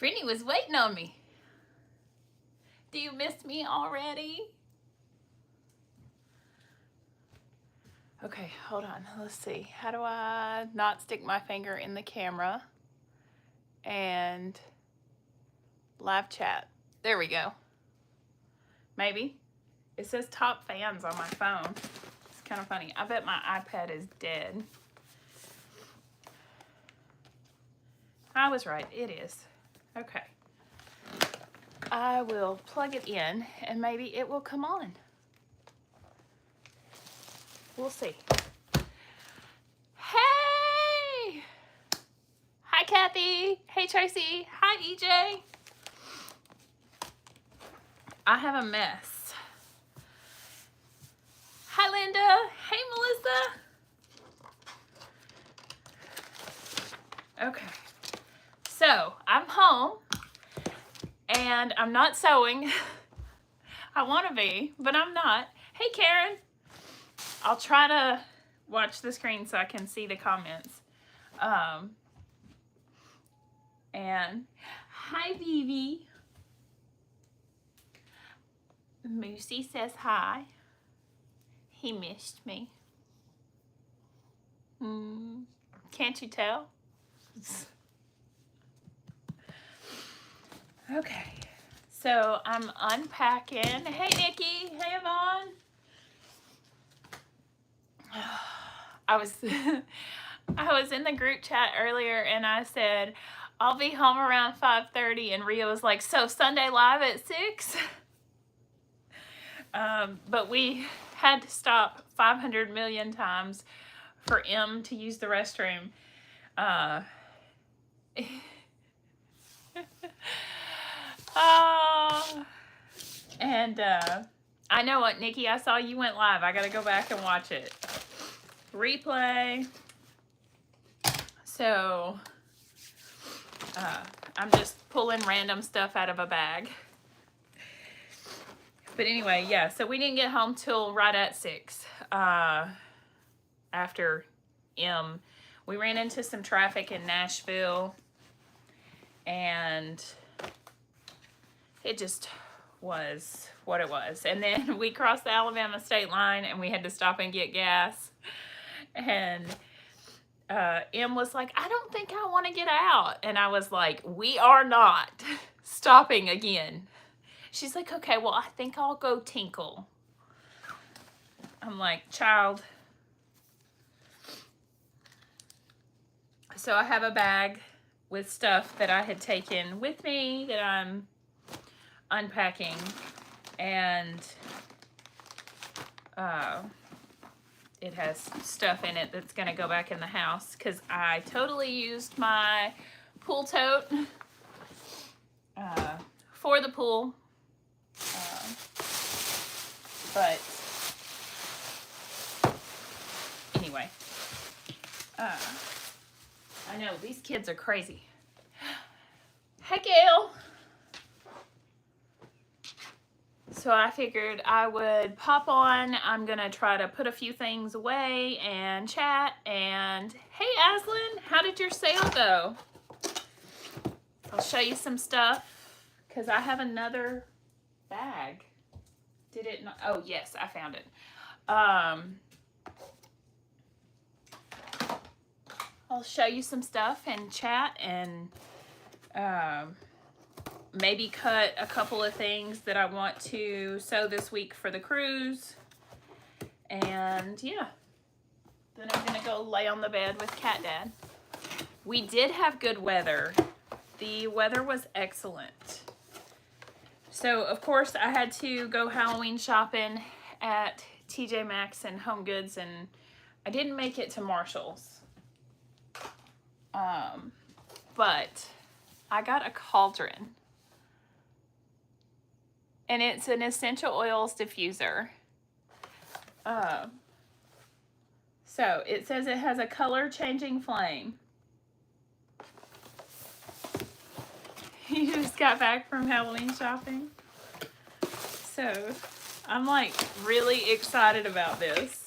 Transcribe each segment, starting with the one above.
Brittany was waiting on me. Do you miss me already? Okay, hold on. Let's see. How do I not stick my finger in the camera? And live chat. There we go. Maybe. It says top fans on my phone. It's kind of funny. I bet my iPad is dead. I was right. It is. Okay. I will plug it in and maybe it will come on. We'll see. Hey! Hi, Kathy. Hey, Tracy. Hi, EJ. I have a mess. Hi, Linda. Hey, Melissa. Okay. So, I'm home. And I'm not sewing. I want to be, but I'm not. Hey, Karen. I'll try to watch the screen so I can see the comments. And hi, Vivi. Moosey says hi. He missed me. Can't you tell? Okay, so I'm unpacking. Hey, Nikki. Hey, Yvonne. I was in the group chat earlier and I said, I'll be home around 5:30, and Ria was like, so Sunday live at 6? But we had to stop 500 million times for M to use the restroom. And I know what, Nikki, I saw you went live. I got to go back and watch it. Replay. So I'm just pulling random stuff out of a bag. But anyway, yeah, so we didn't get home till right at 6 after M. We ran into some traffic in Nashville, and it just was what it was. And then we crossed the Alabama state line and we had to stop and get gas. And M was like, I don't think I want to get out. And I was like, we are not stopping again. She's like, okay, well, I think I'll go tinkle. I'm like, child. So I have a bag with stuff that I had taken with me that I'm unpacking, and it has stuff in it that's gonna go back in the house because I totally used my pool tote for the pool, but anyway, I know these kids are crazy. Hey, Gail. So I figured I would pop on. I'm going to try to put a few things away and chat. And hey, Aslan, how did your sale go? I'll show you some stuff because I have another bag. Did it not? Oh, yes, I found it. I'll show you some stuff and chat and maybe cut a couple of things that I want to sew this week for the cruise. And yeah, then I'm gonna go lay on the bed with Cat Dad. We did have good weather. The weather was excellent. So of course I had to go Halloween shopping at TJ Maxx and Home Goods, and I didn't make it to Marshall's. But I got a cauldron. And it's an essential oils diffuser. So it says it has a color changing flame. You just got back from Halloween shopping. So I'm like really excited about this.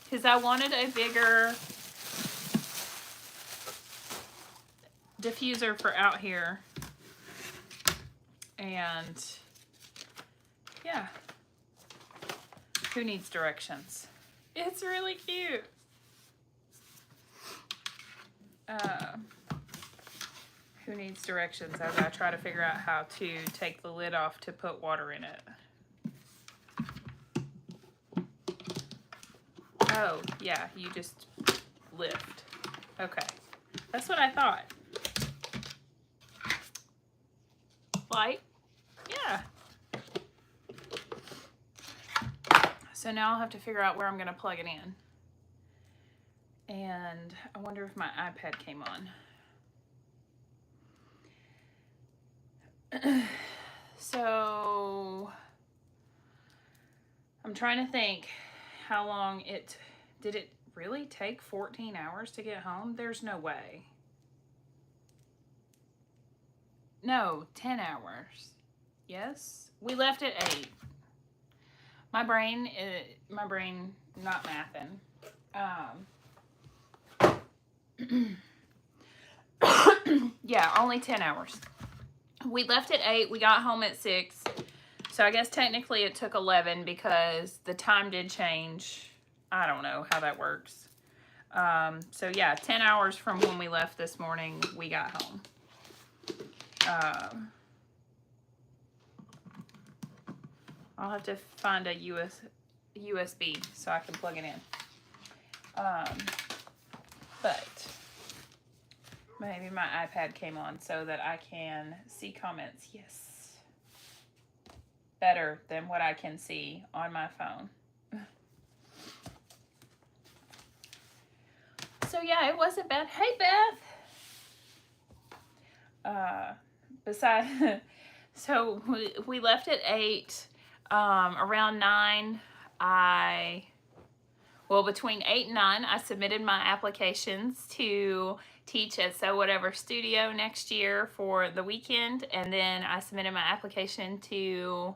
Because I wanted a bigger diffuser for out here. And yeah, who needs directions? It's really cute. Who needs directions as I try to figure out how to take the lid off to put water in it. Oh, yeah, you just lift. Okay, that's what I thought. Light? Yeah. So now I'll have to figure out where I'm going to plug it in. And I wonder if my iPad came on. So I'm trying to think how long did it really take 14 hours to get home? There's no way. No, 10 hours. Yes? We left at 8. My brain not mathing. Yeah, only 10 hours. We left at 8. We got home at 6. So I guess technically it took 11 because the time did change. I don't know how that works. So yeah, 10 hours from when we left this morning, we got home. I'll have to find a USB so I can plug it in. But maybe my iPad came on so that I can see comments. Yes. Better than what I can see on my phone. So yeah, it wasn't bad. Hey, Beth. So we left at 8. Around 9, between 8 and 9, I submitted my applications to teach at So Whatever Studio next year for the weekend. And then I submitted my application to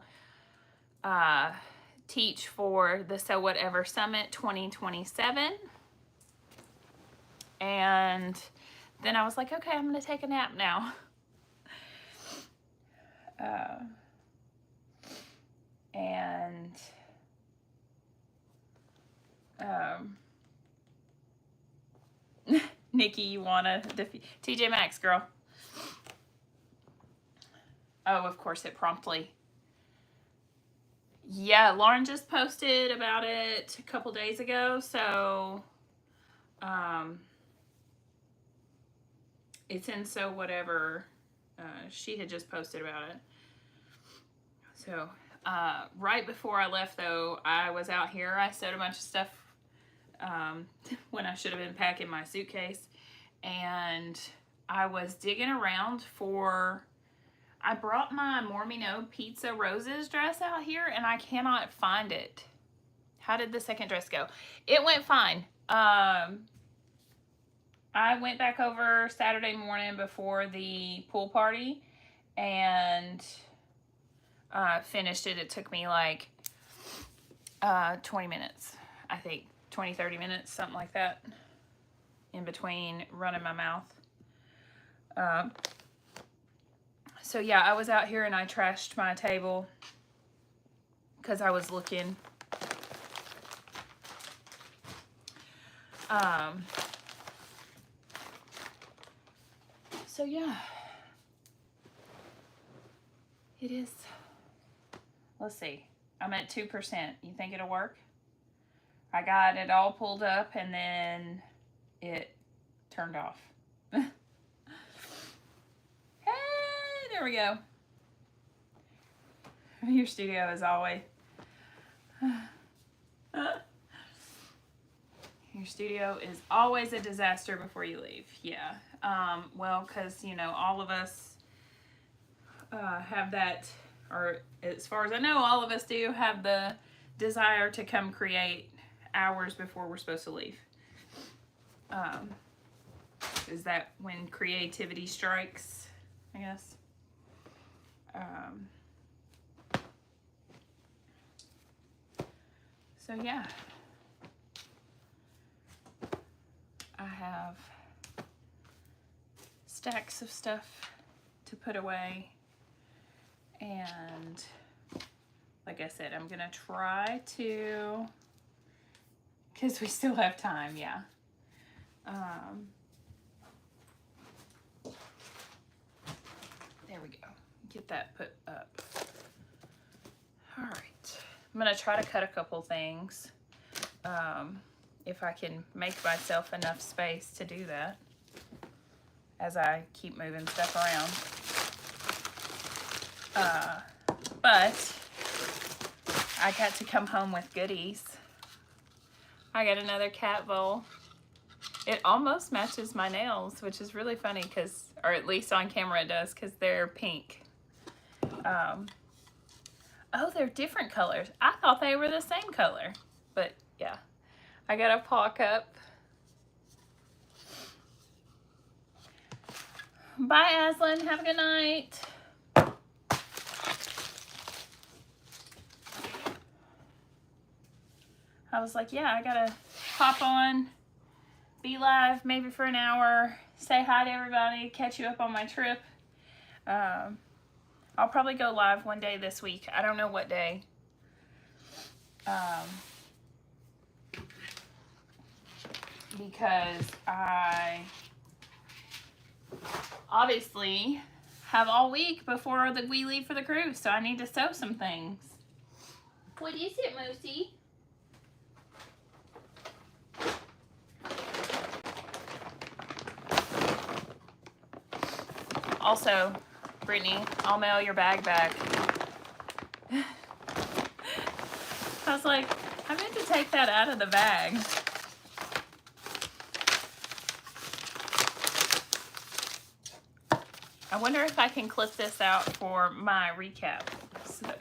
teach for the So Whatever Summit 2027. And then I was like, okay, I'm going to take a nap now. Nikki, you wanna TJ Maxx, girl. Oh, of course it promptly. Yeah, Lauren just posted about it a couple days ago, so it's in So Whatever. She had just posted about it. So right before I left, though, I was out here. I sewed a bunch of stuff when I should have been packing my suitcase. And I was digging around I brought my More Me No Pizza Roses dress out here, and I cannot find it. How did the second dress go? It went fine. I went back over Saturday morning before the pool party and finished it. It took me like 20 minutes, I think. 20, 30 minutes, something like that, in between running my mouth. So yeah, I was out here and I trashed my table because I was looking. So yeah, it is. Let's see, I'm at 2%. You think it'll work? I got it all pulled up and then it turned off. Hey, there we go. Your studio is always... Your studio is always a disaster before you leave. Yeah. Well, because, you know, all of us have that, or as far as I know, all of us do have the desire to come create hours before we're supposed to leave. Is that when creativity strikes, I guess? So yeah, I have stacks of stuff to put away. And like I said, I'm gonna try to, because we still have time, yeah. There we go. Get that put up. All right. I'm gonna try to cut a couple things. If I can make myself enough space to do that as I keep moving stuff around. But I got to come home with goodies. I got another cat bowl. It almost matches my nails, which is really funny because, or at least on camera it does, because they're pink. Oh, they're different colors. I thought they were the same color, but yeah. I got a paw cup. Bye, Aslan. Have a good night. I was like, yeah, I gotta hop on, be live maybe for an hour, say hi to everybody, catch you up on my trip. I'll probably go live one day this week. I don't know what day. Because I obviously have all week before we leave for the cruise, so I need to sew some things. What is it, Moosey? Also, Brittany, I'll mail your bag back. I was like, I meant to take that out of the bag. I wonder if I can clip this out for my recap. So,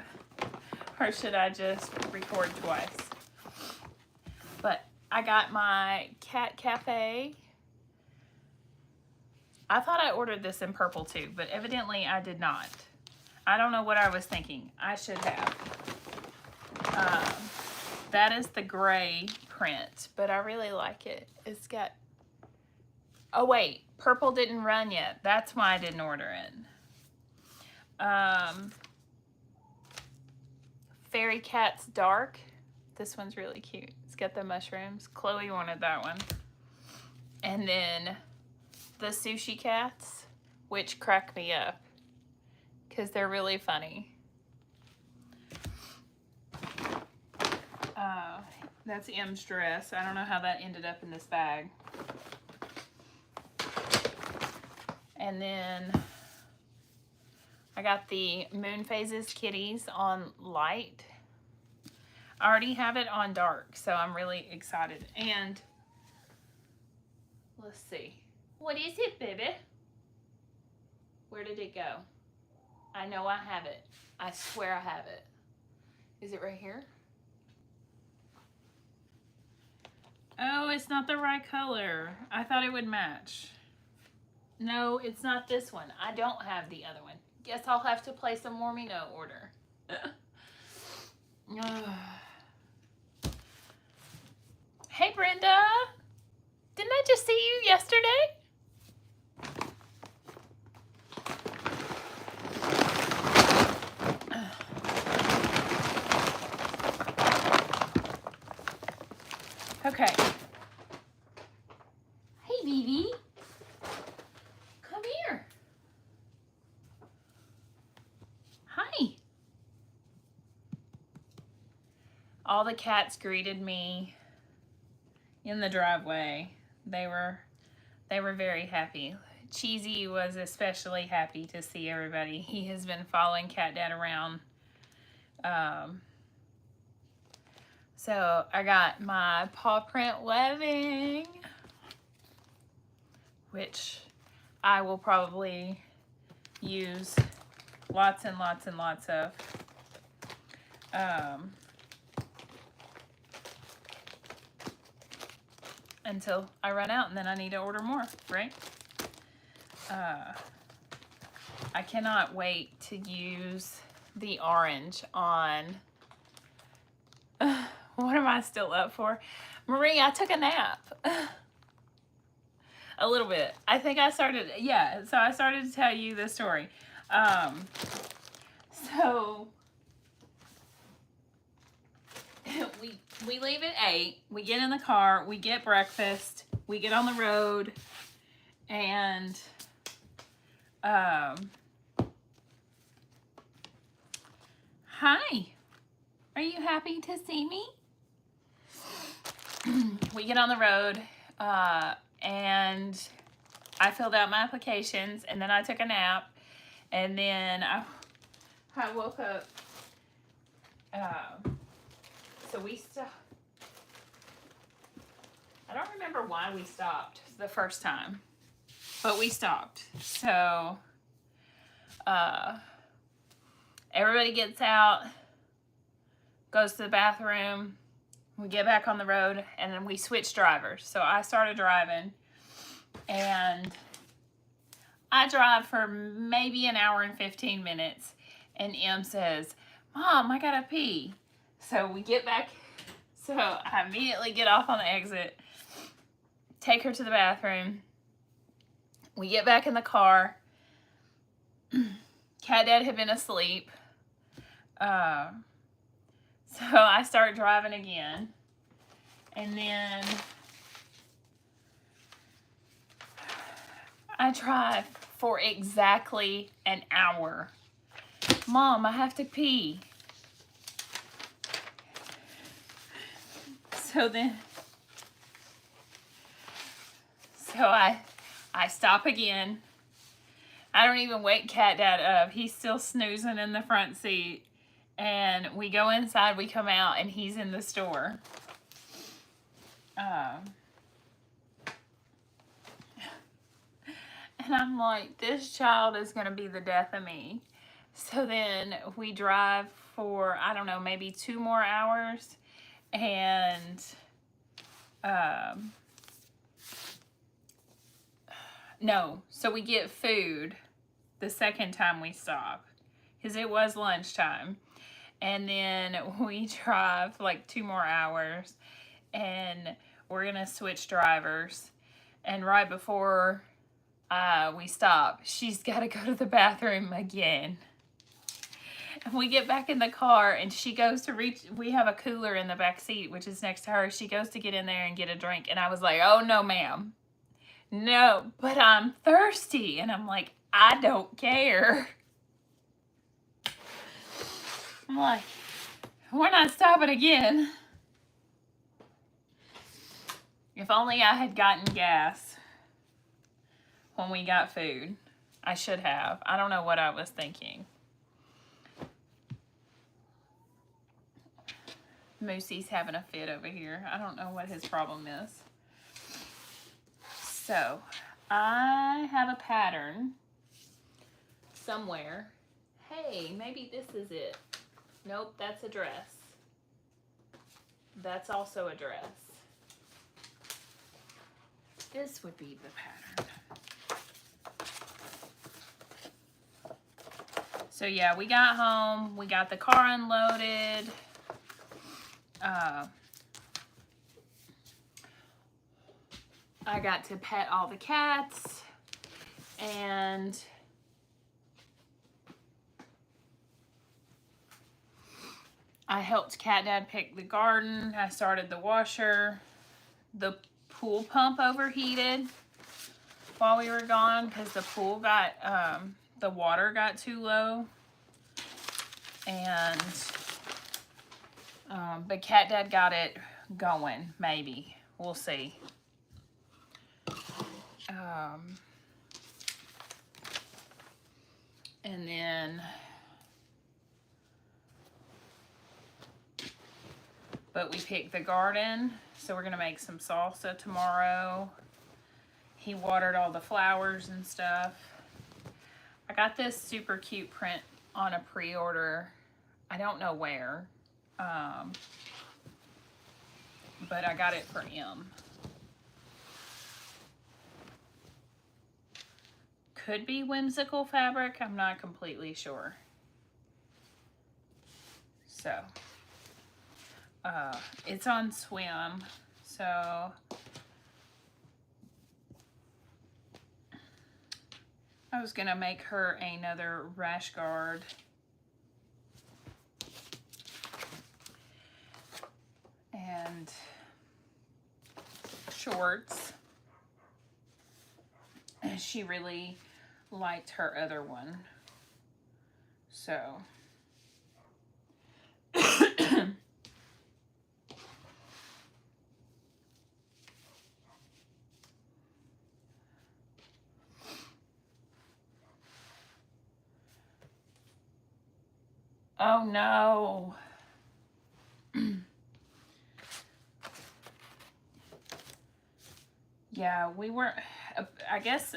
or should I just record twice? But I got my Cat Cafe. I thought I ordered this in purple too, but evidently I did not. I don't know what I was thinking. I should have. That is the gray print, but I really like it. It's got, oh wait, purple didn't run yet. That's why I didn't order it. Fairy Cat's Dark. This one's really cute. It's got the mushrooms. Chloe wanted that one. And then the Sushi Cats, which crack me up because they're really funny. That's M's dress. I don't know how that ended up in this bag. And then I got the Moon Phases kitties on light. I already have it on dark, so I'm really excited. And let's see. What is it, baby? Where did it go? I know I have it. I swear I have it. Is it right here? Oh, it's not the right color. I thought it would match. No, it's not this one. I don't have the other one. Guess I'll have to place a Mormino order. Hey, Brenda. Didn't I just see you yesterday? Okay. Hey, Vivi. Come here. Hi. All the cats greeted me in the driveway. They were very happy. Cheesy was especially happy to see everybody. He has been following Cat Dad around. So I got my paw print webbing, which I will probably use lots and lots and lots of. Until I run out, and then I need to order more, right? I cannot wait to use the orange on, what am I still up for? Marie, I took a nap. A little bit. I think I started, yeah, so I started to tell you the story. So we leave at 8. We get in the car. We get breakfast. We get on the road. And hi. Are you happy to see me? We get on the road. And I filled out my applications. And then I took a nap. And then I woke up. So we stopped. I don't remember why we stopped the first time, but we stopped. So everybody gets out, goes to the bathroom. We get back on the road, and then we switch drivers. So I started driving, and I drive for maybe an hour and 15 minutes, and Em says, "Mom, I gotta pee." So we get back, so I immediately get off on the exit, take her to the bathroom. We get back in the car. Cat Dad had been asleep. So I start driving again. And then I drive for exactly an hour. "Mom, I have to pee." So I stop again. I don't even wake Cat Dad up. He's still snoozing in the front seat. And we go inside, we come out, and he's in the store. And I'm like, this child is going to be the death of me. So then we drive for, I don't know, maybe 2 more hours. And no, so we get food the second time we stop, because it was lunchtime. And then we drive like 2 more hours, and we're gonna switch drivers. And right before we stop, she's got to go to the bathroom again. And we get back in the car, and she goes to reach, we have a cooler in the back seat, which is next to her. She goes to get in there and get a drink. And I was like, "Oh, no, ma'am. No, but I'm thirsty." And I'm like, "I don't care." I'm like, we're not stopping again. If only I had gotten gas when we got food. I should have. I don't know what I was thinking. Moosey's having a fit over here. I don't know what his problem is. So, I have a pattern somewhere. Hey, maybe this is it. Nope, that's a dress. That's also a dress. This would be the pattern. So yeah, we got home. We got the car unloaded. I got to pet all the cats, and I helped Cat Dad pick the garden. I started the washer. The pool pump overheated while we were gone because the pool got, the water got too low. And, but Cat Dad got it going, maybe. We'll see. And then, but we picked the garden, so we're gonna make some salsa tomorrow. He watered all the flowers and stuff. I got this super cute print on a pre-order. I don't know where, but I got it for him. Could be whimsical fabric. I'm not completely sure. So, it's on Swim. So, I was gonna make her another rash guard. And shorts. And she really liked her other one. So. Oh no. Yeah, we weren't, I guess,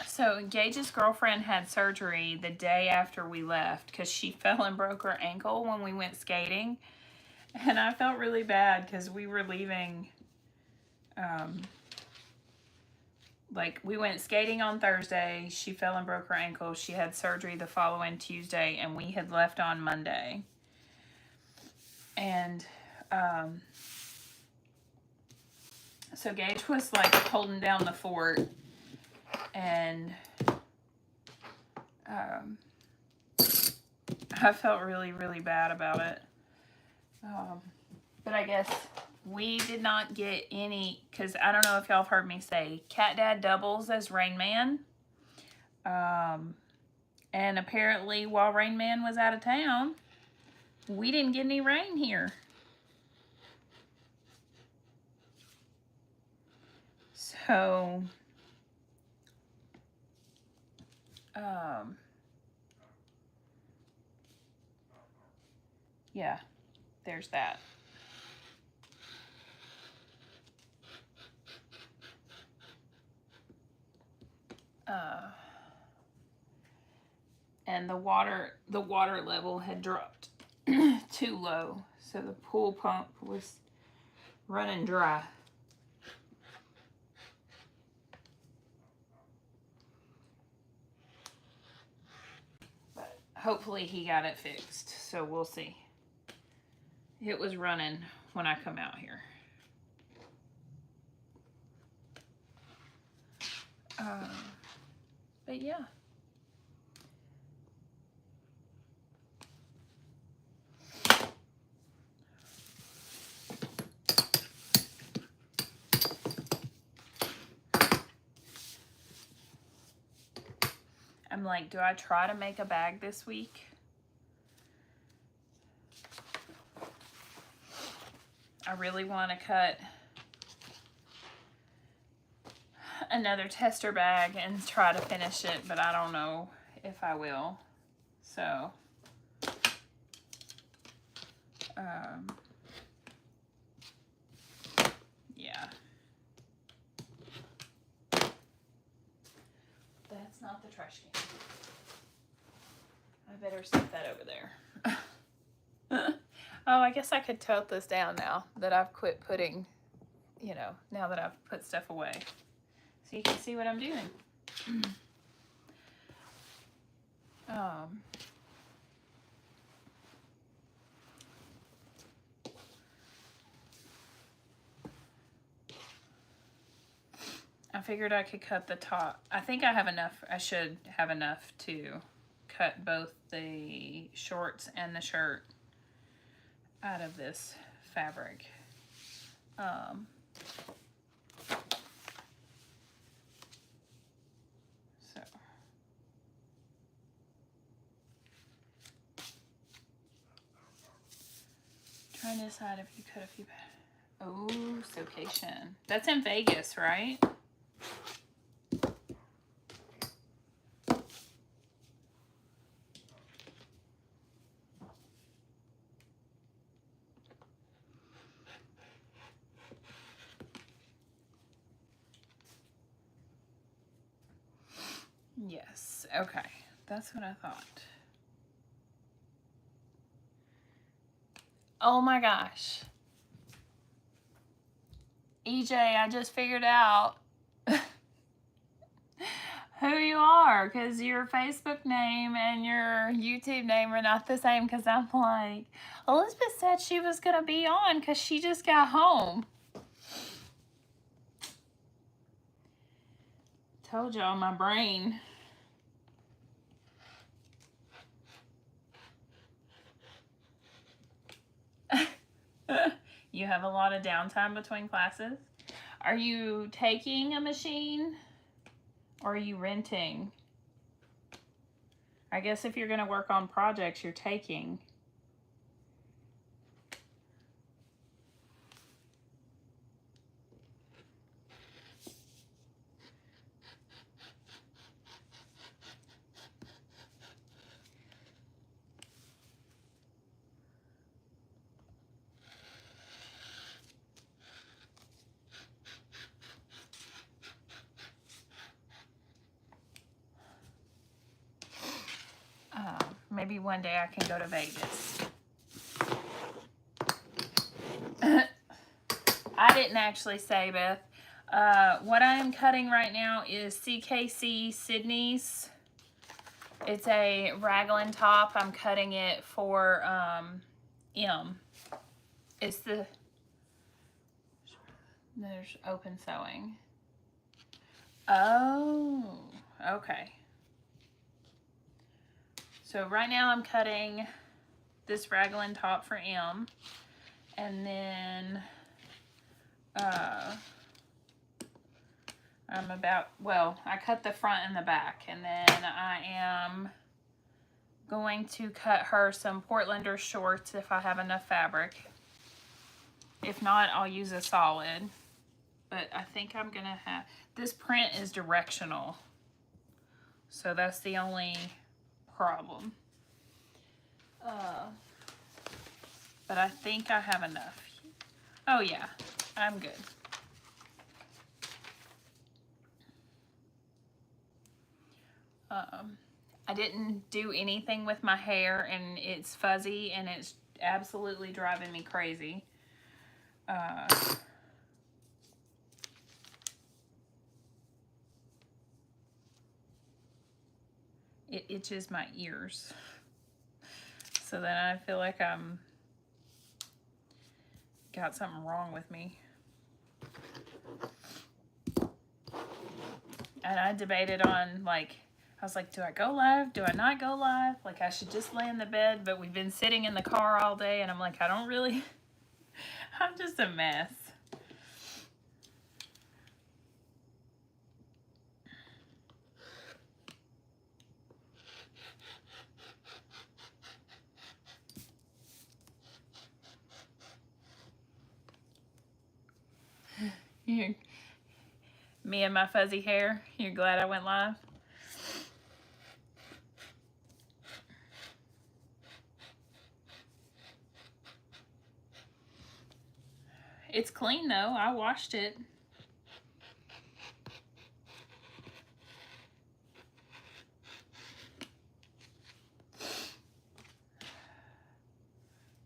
so Gage's girlfriend had surgery the day after we left because she fell and broke her ankle when we went skating. And I felt really bad because we were leaving, like we went skating on Thursday. She fell and broke her ankle. She had surgery the following Tuesday and we had left on Monday. And, so Gage was like holding down the fort, and I felt really, really bad about it. But I guess we did not get any, because I don't know if y'all have heard me say, Cat Dad doubles as Rain Man. And apparently while Rain Man was out of town, we didn't get any rain here. So, yeah, there's that. And the water level had dropped too low, so the pool pump was running dry. But hopefully he got it fixed, so we'll see. It was running when I come out here. But yeah. I'm like, do I try to make a bag this week? I really want to cut another tester bag and try to finish it, but I don't know if I will. So, yeah. That's not the trash can. I better set that over there. Oh, I guess I could tote this down now that I've quit putting, you know, now that I've put stuff away. So you can see what I'm doing. I figured I could cut the top. I think I have enough. I should have enough to cut both the shorts and the shirt out of this fabric. So. Trying to decide if you cut a few. Oh, Sewcation. That's in Vegas, right? Yes, okay. That's what I thought. Oh my gosh. EJ, I just figured out who you are, because your Facebook name and your YouTube name are not the same, because I'm like, Elizabeth said she was going to be on because she just got home. Told y'all my brain. You have a lot of downtime between classes. Are you taking a machine or are you renting? I guess if you're going to work on projects, you're taking. Maybe one day I can go to Vegas. I didn't actually say, Beth. What I am cutting right now is CKC Sydney's. It's a raglan top. I'm cutting it for M. It's there's open sewing. Oh, okay. So right now I'm cutting this raglan top for M, and then I cut the front and the back, and then I am going to cut her some Portlander shorts if I have enough fabric. If not, I'll use a solid, but I think I'm gonna have, this print is directional, so that's the only problem. But I think I have enough. Oh yeah, I'm good. I didn't do anything with my hair, and it's fuzzy, and it's absolutely driving me crazy. It itches my ears. So then I feel like I'm got something wrong with me. And I debated on, like, I was like, do I go live? Do I not go live? Like, I should just lay in the bed, but we've been sitting in the car all day, and I'm like, I don't really, I'm just a mess. Me and my fuzzy hair, you're glad I went live? It's clean though, I washed it.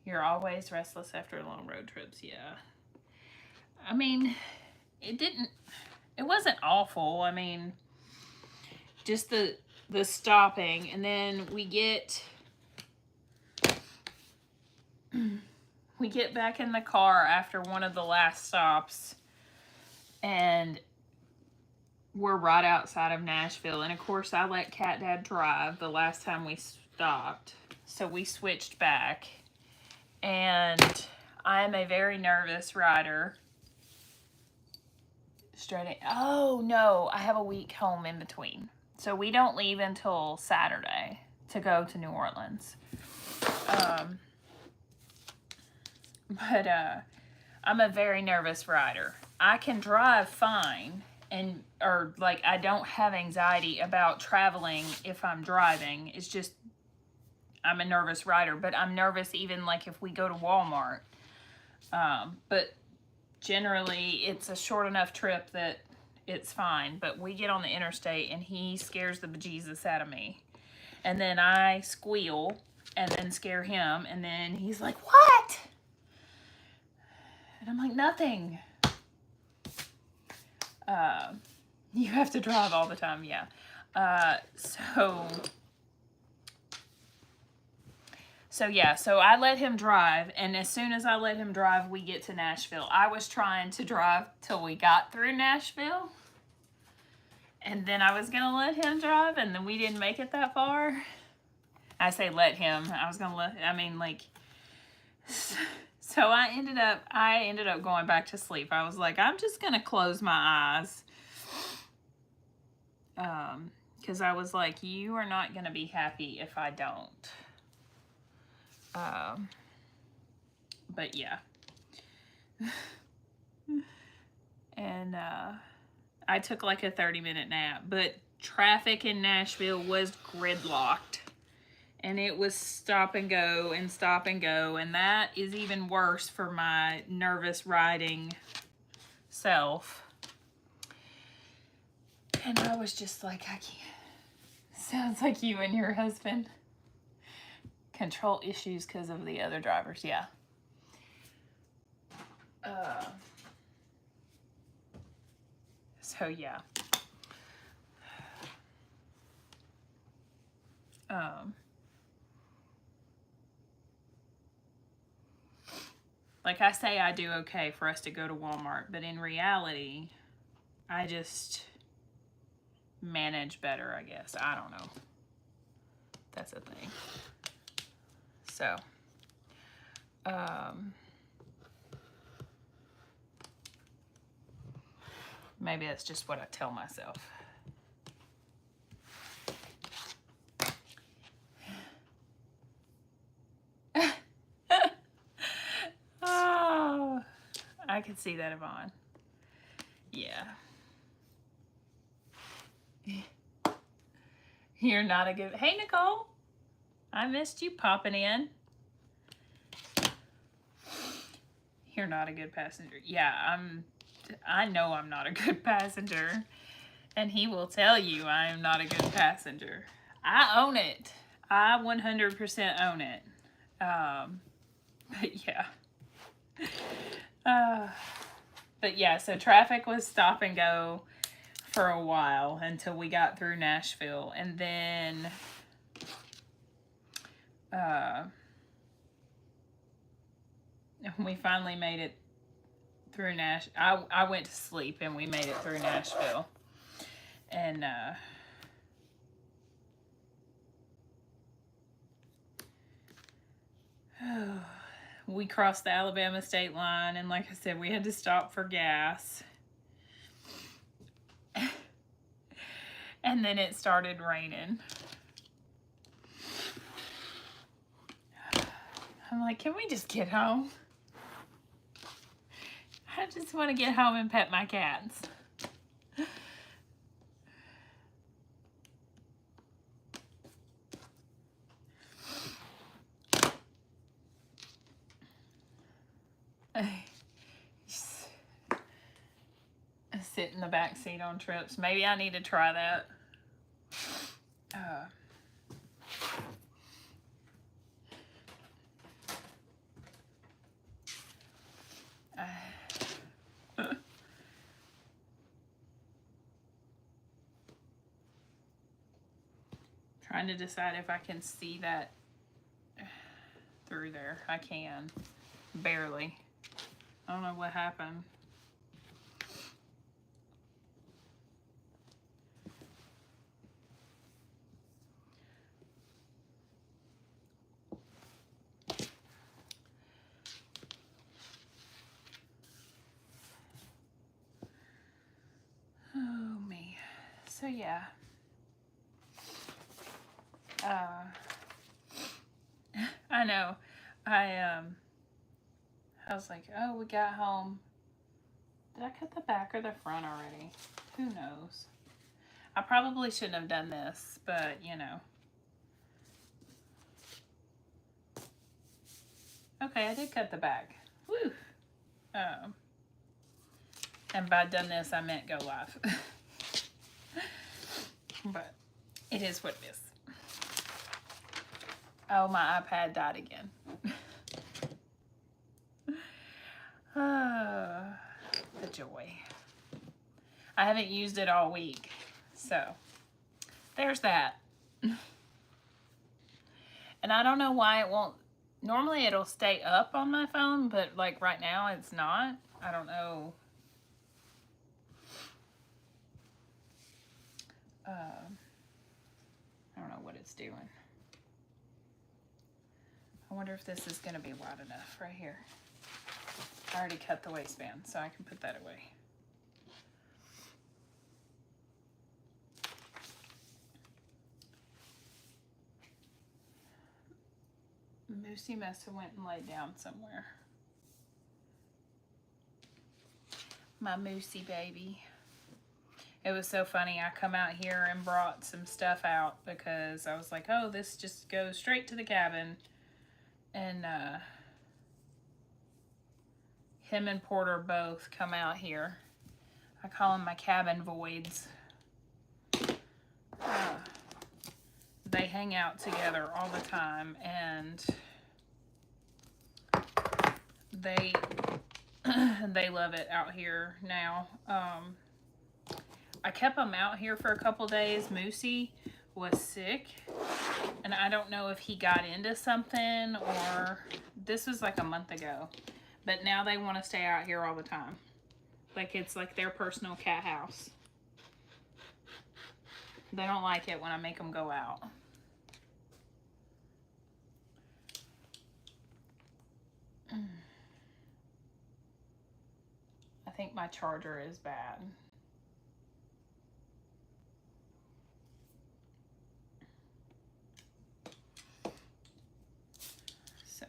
You're always restless after long road trips, yeah. I mean, it wasn't awful. I mean, just the stopping, and then we get back in the car after one of the last stops, and we're right outside of Nashville. And of course, I let Cat Dad drive the last time we stopped, so we switched back. And I am a very nervous rider. Oh no, I have a week home in between. So we don't leave until Saturday to go to New Orleans. But I'm a very nervous rider. I can drive fine, or like I don't have anxiety about traveling if I'm driving. It's just I'm a nervous rider, but I'm nervous even like if we go to Walmart. But generally it's a short enough trip that it's fine. But we get on the interstate and he scares the bejesus out of me. And then I squeal and then scare him. And then he's like, what? And I'm like, nothing. You have to drive all the time, yeah. So I let him drive, and as soon as I let him drive, we get to Nashville. I was trying to drive till we got through Nashville, And then I was going to let him drive, and then we didn't make it that far. I say let him. I was going to let, I mean, like, so I ended up going back to sleep. I was like, I'm just going to close my eyes. Because I was like, you are not going to be happy if I don't. But yeah. And I took like a 30-minute nap, but traffic in Nashville was gridlocked. And it was stop and go and stop and go. And that is even worse for my nervous riding self. And I was just like, I can't. Sounds like you and your husband. Control issues because of the other drivers, yeah. So yeah. Like I say, I do okay for us to go to Walmart, but in reality, I just manage better, I guess. I don't know. That's a thing. So, maybe that's just what I tell myself. Oh, I could see that, Yvonne. Yeah. You're not a good... Hey, Nicole. I missed you popping in. You're not a good passenger. Yeah, I know I'm not a good passenger. And he will tell you I am not a good passenger. I own it. I 100% own it. But yeah. But yeah, so traffic was stop and go for a while until we got through Nashville. And then we finally made it through Nashville. I went to sleep and we made it through Nashville. And we crossed the Alabama state line, and like I said, we had to stop for gas. And then it started raining. I'm like, can we just get home? I just want to get home and pet my cats. Sit in the back seat on trips. Maybe I need to try that. Trying to decide if I can see that through there. I can. Barely. I don't know what happened. Oh, me. So, yeah. I know. I was like, oh, we got home. Did I cut the back or the front already? Who knows? I probably shouldn't have done this, but, you know. Okay, I did cut the back. Woo! And by done this, I meant go live. But it is what it is. Oh, my iPad died again. The joy. I haven't used it all week. So, there's that. And I don't know why it won't. Normally it'll stay up on my phone, but like right now it's not. I don't know. it's doing. I wonder if this is going to be wide enough right here. I already cut the waistband, so I can put that away. Moosey must have went and laid down somewhere. My Moosey baby. It was so funny. I come out here and brought some stuff out because I was like, oh, this just goes straight to the cabin. And him and Porter both come out here. I call them my cabin voids. They hang out together all the time, and they love it out here now. I kept them out here for a couple days. Moosey was sick, and I don't know if he got into something, or this was like a month ago, but now they want to stay out here all the time. Like it's like their personal cat house. They don't like it when I make them go out. I think my charger is bad. So,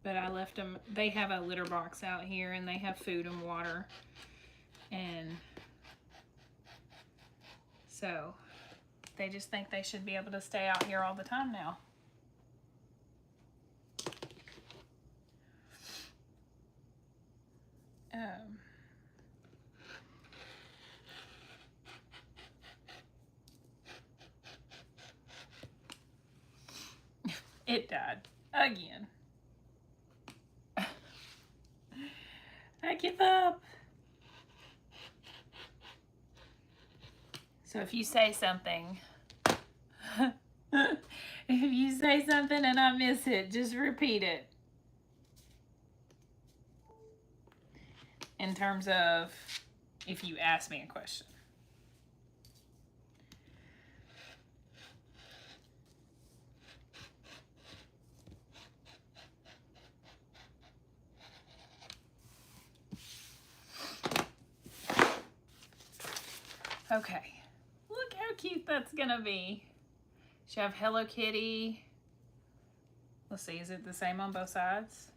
but I left them, they have a litter box out here, and they have food and water. And so they just think they should be able to stay out here all the time now. It died again. I give up. So if you say something, if you say something and I miss it, just repeat it. In terms of if you ask me a question. Okay, look how cute that's gonna be. She have Hello Kitty. Let's see, is it the same on both sides?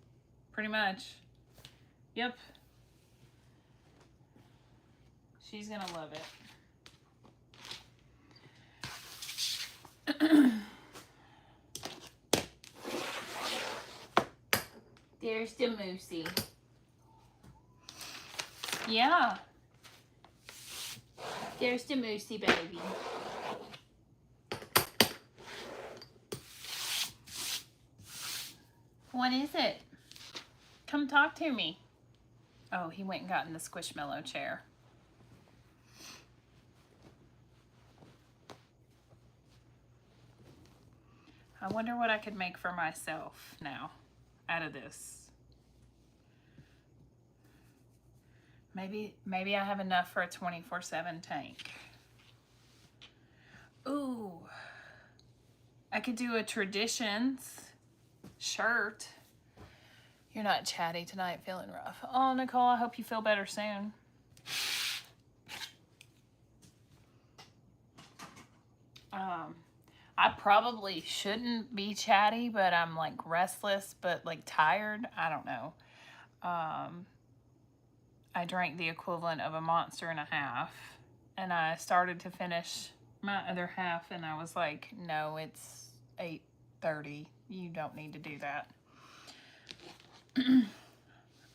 Pretty much. Yep. She's gonna love it. There's the Moosey. Yeah. There's the Moosey baby. What is it? Come talk to me. Oh, he went and got in the Squishmallow chair. I wonder what I could make for myself now out of this. Maybe I have enough for a 24/7 tank. Ooh. I could do a traditions shirt. You're not chatty tonight, feeling rough. Oh, Nicole, I hope you feel better soon. I probably shouldn't be chatty, but I'm like restless, but like tired. I don't know. I drank the equivalent of a Monster and a half, and I started to finish my other half, and I was like, no, it's 8:30. You don't need to do that.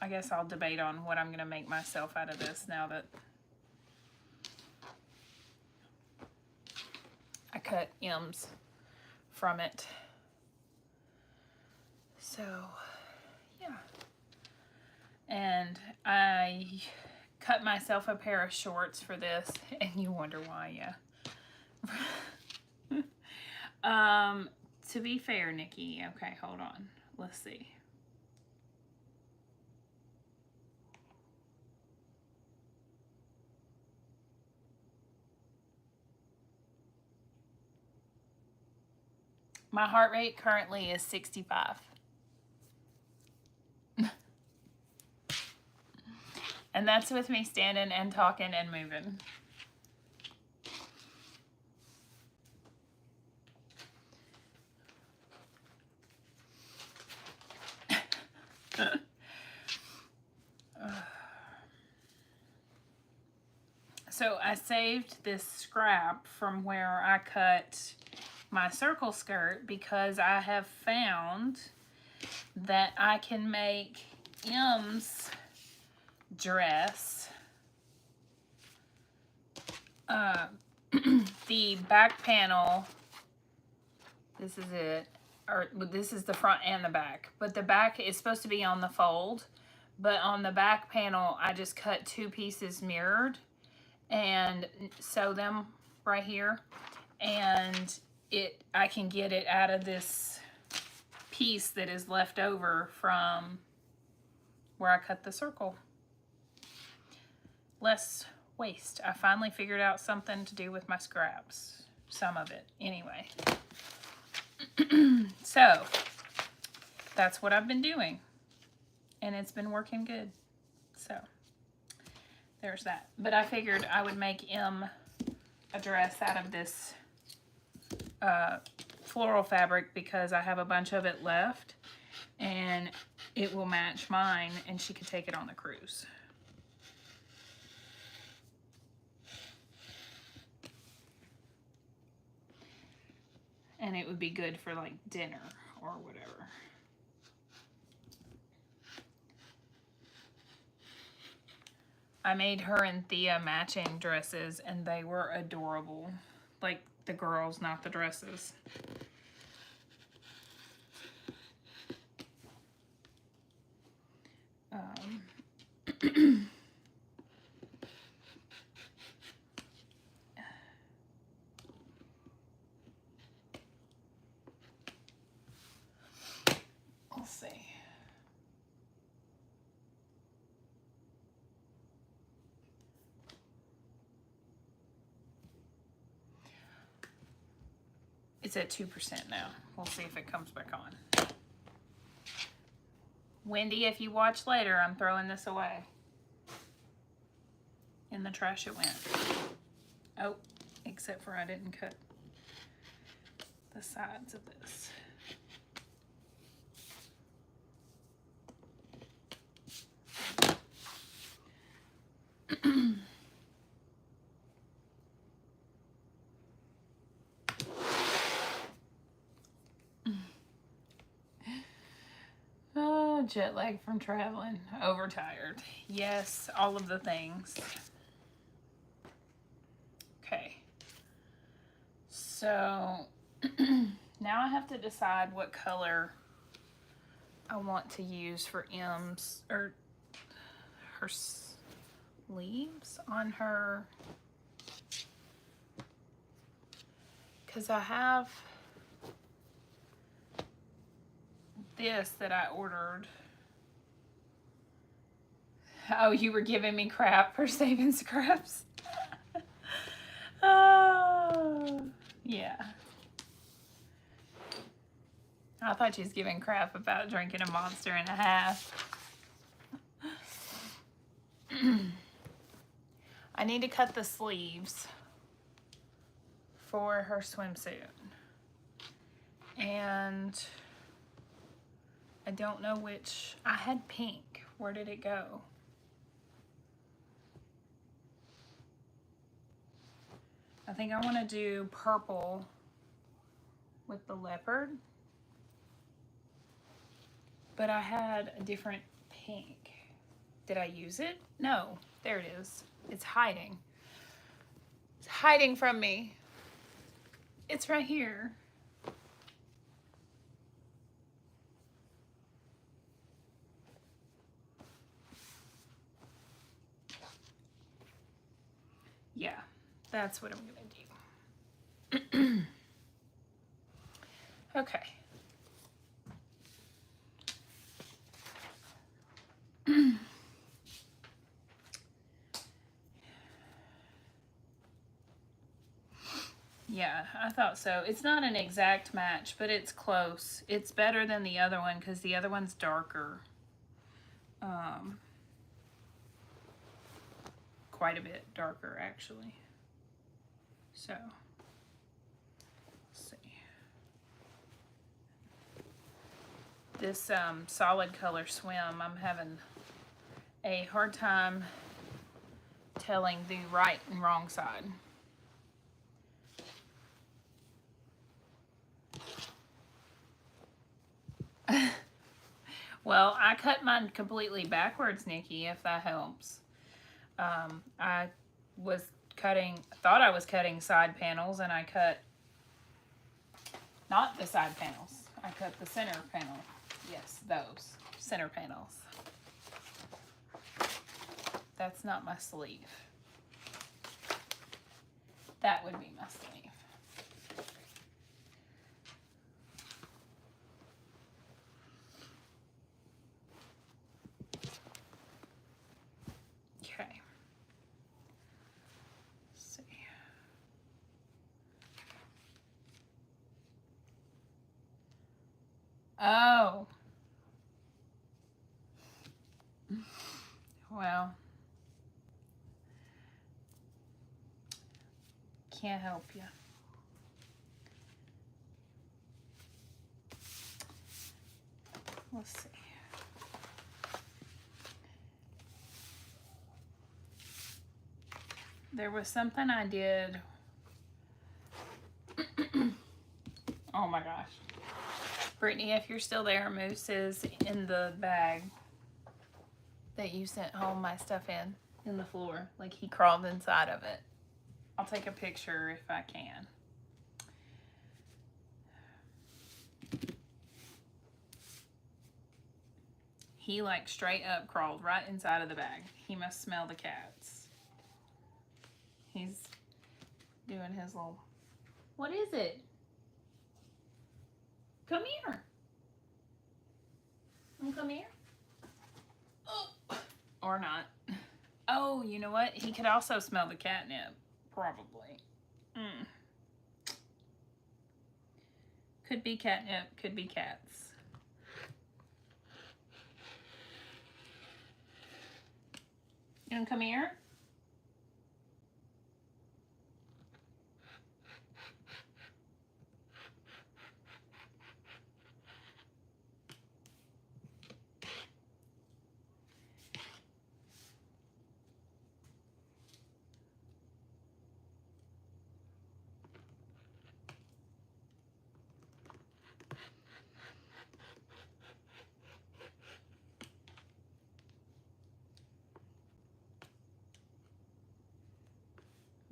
I guess I'll debate on what I'm going to make myself out of this now that I cut M's from it. So, yeah. And I cut myself a pair of shorts for this, and you wonder why, yeah. To be fair, Nikki, okay, hold on. Let's see. My heart rate currently is 65. And that's with me standing and talking and moving. So I saved this scrap from where I cut my circle skirt because I have found that I can make M's dress. The back panel, this is it, or this is the front and the back, but the back is supposed to be on the fold, but on the back panel I just cut 2 pieces mirrored and sew them right here, and I can get it out of this piece that is left over from where I cut the circle. Less waste. I finally figured out something to do with my scraps. Some of it, anyway. So, that's what I've been doing. And it's been working good. So, there's that. But I figured I would make M a dress out of this floral fabric because I have a bunch of it left. And it will match mine and she could take it on the cruise. And it would be good for like dinner or whatever. I made her and Thea matching dresses and they were adorable. Like the girls, not the dresses. Let's see. It's at 2% now. We'll see if it comes back on. Wendy, if you watch later, I'm throwing this away. In the trash it went. Oh, except for I didn't cut the sides of this. Oh, jet lag from traveling. Overtired. Yes, all of the things. Okay. So, now I have to decide what color I want to use for M's, or her sleeves on her. Because I have this that I ordered. Oh, you were giving me crap for saving scraps? Oh, yeah. I thought she was giving crap about drinking a Monster and a half. I need to cut the sleeves for her swimsuit. And I don't know which. I had pink. Where did it go? I think I want to do purple with the leopard. But I had a different pink. Did I use it? No. There it is. It's hiding. It's hiding from me. It's right here. Yeah, that's what I'm gonna do. Okay. Yeah, I thought so. It's not an exact match, but it's close. It's better than the other one because the other one's darker. Quite a bit darker, actually. So, let's see. This solid color swim, I'm having a hard time telling the right and wrong side. Well, I cut mine completely backwards, Nikki, if that helps. I thought I was cutting side panels, and I cut not the side panels. I cut the center panel. Yes, those center panels. That's not my sleeve. That would be my sleeve. Okay. Let's see. Oh. Well. Can't help you. Let's see. There was something I did. Oh my gosh. Brittany, if you're still there, Moose is in the bag that you sent home my stuff in the floor. Like he crawled inside of it. I'll take a picture if I can. He like straight up crawled right inside of the bag. He must smell the cats. He's doing his little... What is it? Come here. Come here. Oh. Or not. Oh, you know what? He could also smell the catnip. Probably. Could be catnip, could be cats. You wanna come here?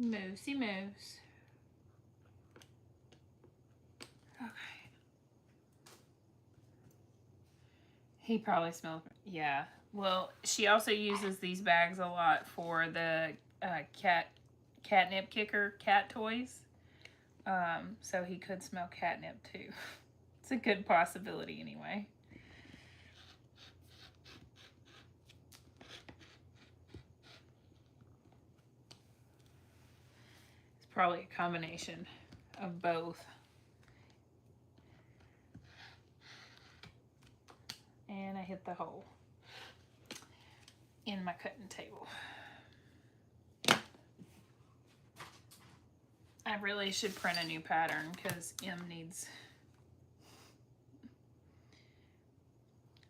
Moosey Moose. Okay. He probably smells... Yeah. Well, she also uses these bags a lot for the catnip kicker cat toys. So he could smell catnip too. It's a good possibility anyway. It's probably a combination of both. And I hit the hole in my cutting table. I really should print a new pattern because Em needs...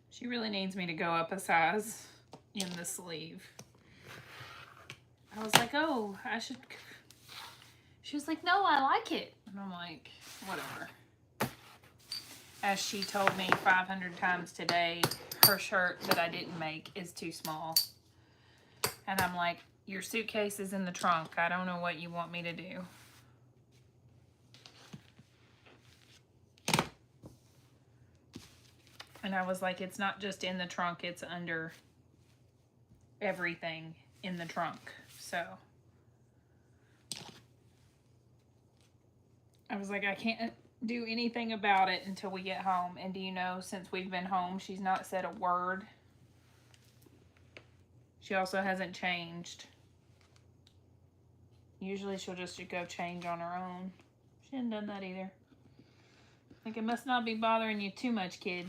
She really needs me to go up a size in the sleeve. I was like, oh, I should... She was like, no, I like it. And I'm like, whatever. As she told me 500 times today, her shirt that I didn't make is too small. And I'm like, your suitcase is in the trunk. I don't know what you want me to do. And I was like, it's not just in the trunk, it's under everything in the trunk. So I was like, I can't do anything about it until we get home. And do you know, since we've been home, she's not said a word. She also hasn't changed. Usually she'll just go change on her own. She hadn't done that either. Like, it must not be bothering you too much, kid.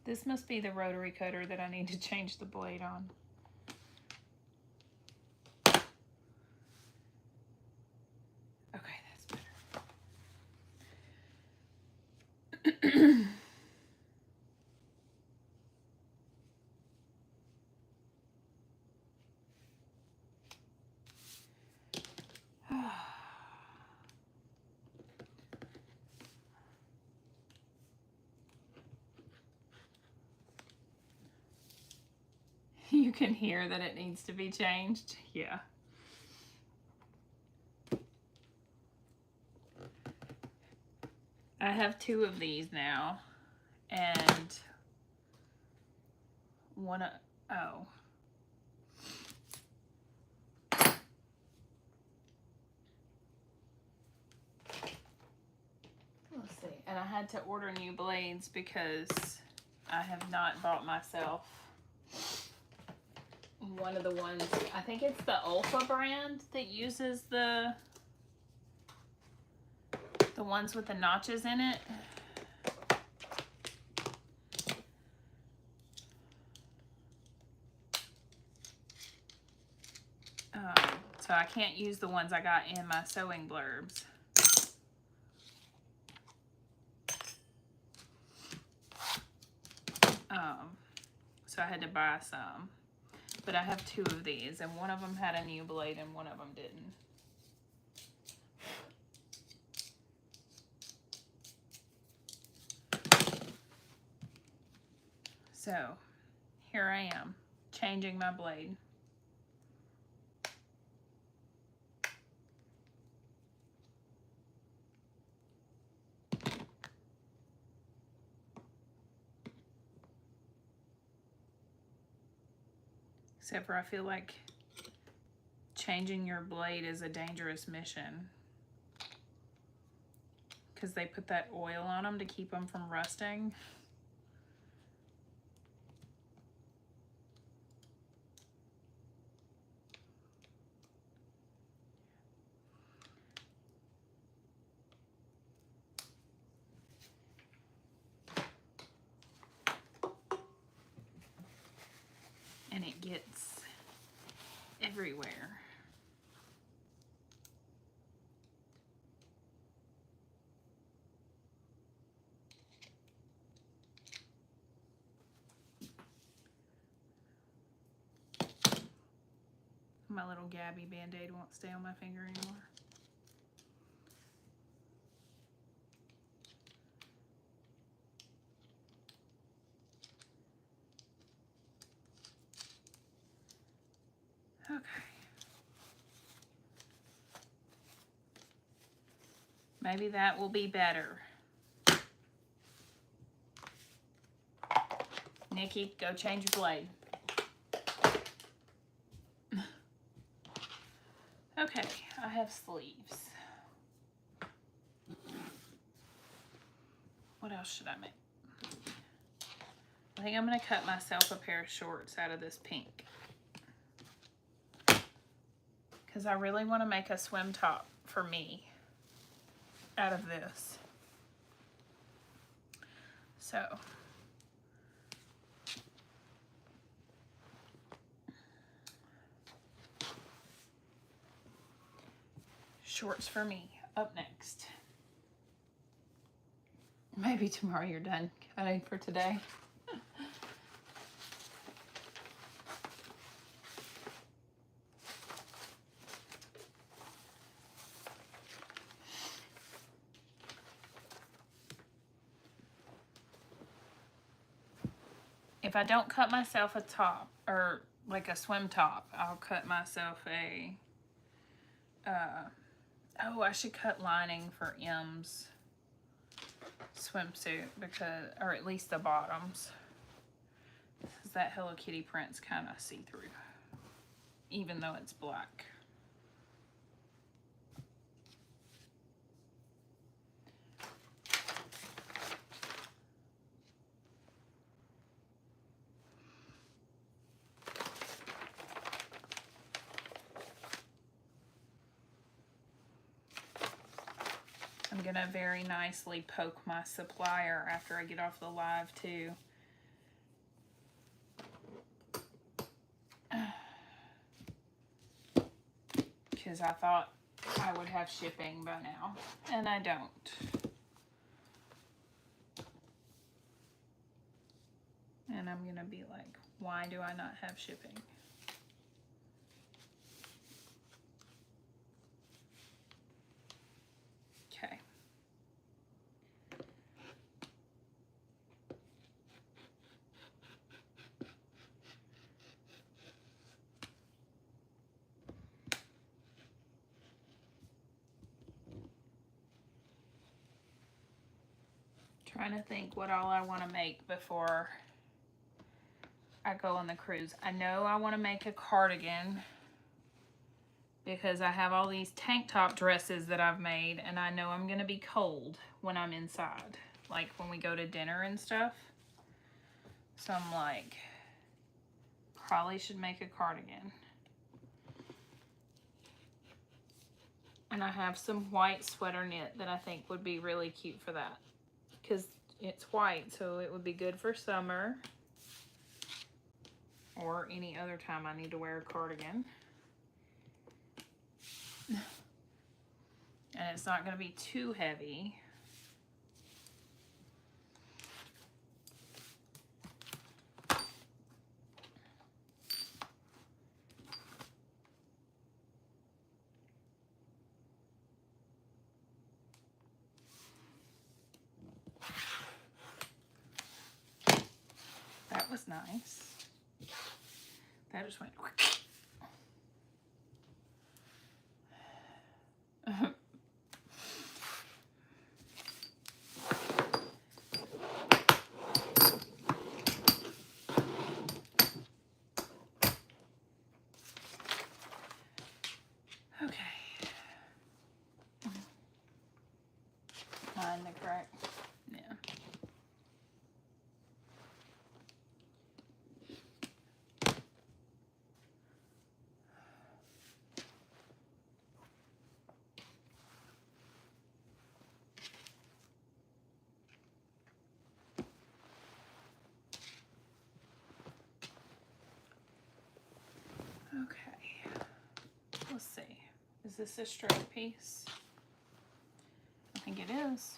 This must be the rotary cutter that I need to change the blade on. Okay, that's better. You can hear that it needs to be changed. Yeah. I have 2 of these now, and one of, oh. Let's see. And I had to order new blades because I have not bought myself one of the ones, I think it's the Olfa brand that uses the ones with the notches in it. So I can't use the ones I got in my sewing blurbs. So I had to buy some. But I have 2 of these, and one of them had a new blade and one of them didn't. So here I am, changing my blade. Except for I feel like changing your blade is a dangerous mission. Because they put that oil on them to keep them from rusting. And it gets everywhere. My little Gabby Band-Aid won't stay on my finger anymore. Okay. Maybe that will be better. Nikki, go change your blade. Okay, I have sleeves. What else should I make? I think I'm gonna cut myself a pair of shorts out of this pink. Because I really want to make a swim top for me out of this. So. Shorts for me, up next. Maybe tomorrow you're done cutting for today. If I don't cut myself a top, or like a swim top, I'll cut myself a, oh, I should cut lining for M's swimsuit, because, or at least the bottoms, because that Hello Kitty print's kind of see-through, even though it's black. gonna very nicely poke my supplier after I get off the live too. Because I thought I would have shipping by now, and I don't. And I'm gonna be like, why do I not have shipping? Okay. Trying to think what all I want to make before I go on the cruise. I know I want to make a cardigan because I have all these tank top dresses that I've made, and I know I'm going to be cold when I'm inside, like when we go to dinner and stuff. So I'm like, probably should make a cardigan. And I have some white sweater knit that I think would be really cute for that, because it's white, so it would be good for summer or any other time I need to wear a cardigan. And it's not going to be too heavy. That was nice. That just went. Okay. Find the correct. Yeah. Okay. Let's see. Is this a straight piece? I think it is.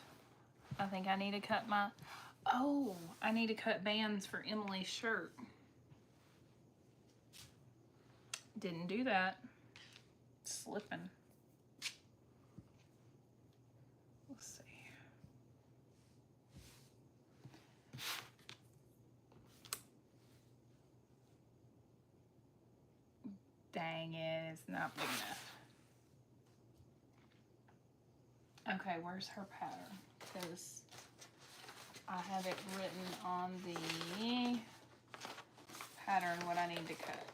I think I need to cut my... Oh, I need to cut bands for Emily's shirt. Didn't do that. Slipping. Let's see. Dang it, it's not big enough. Okay, where's her pattern? Because I have it written on the pattern what I need to cut.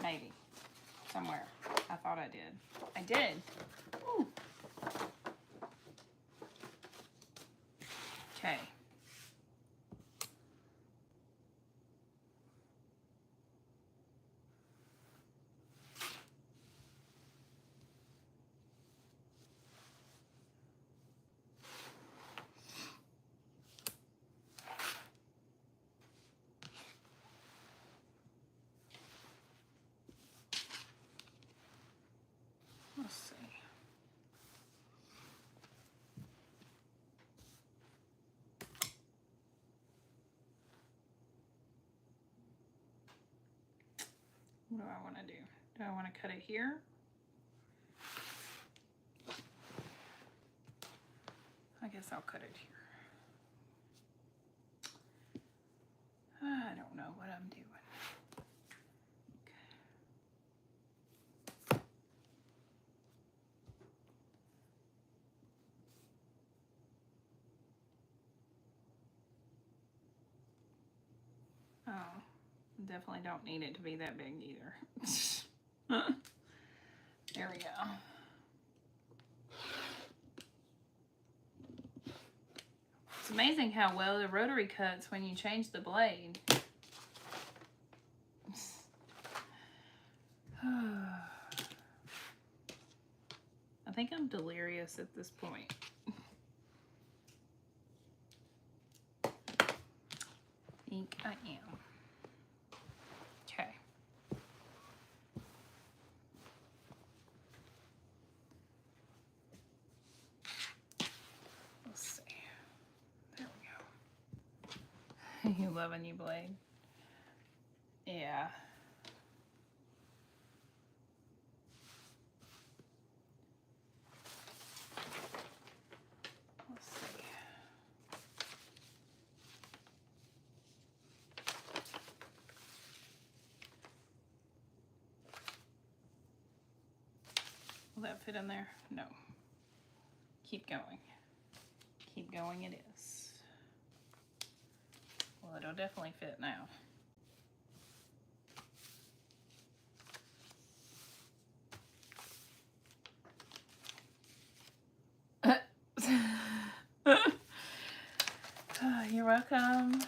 Maybe. Somewhere. I thought I did. I did. Ooh. Okay. Let's see. What do I want to do? Do I want to cut it here? I guess I'll cut it here. I don't know what I'm doing. Oh, definitely don't need it to be that big either. There we go. It's amazing how well the rotary cuts when you change the blade. I think I'm delirious at this point. I think I am. Okay. Let's see. There we go. You love a new blade? Yeah. Let's see. Will that fit in there? No. Keep going. Keep going it is. Well, it'll definitely fit now. You're welcome.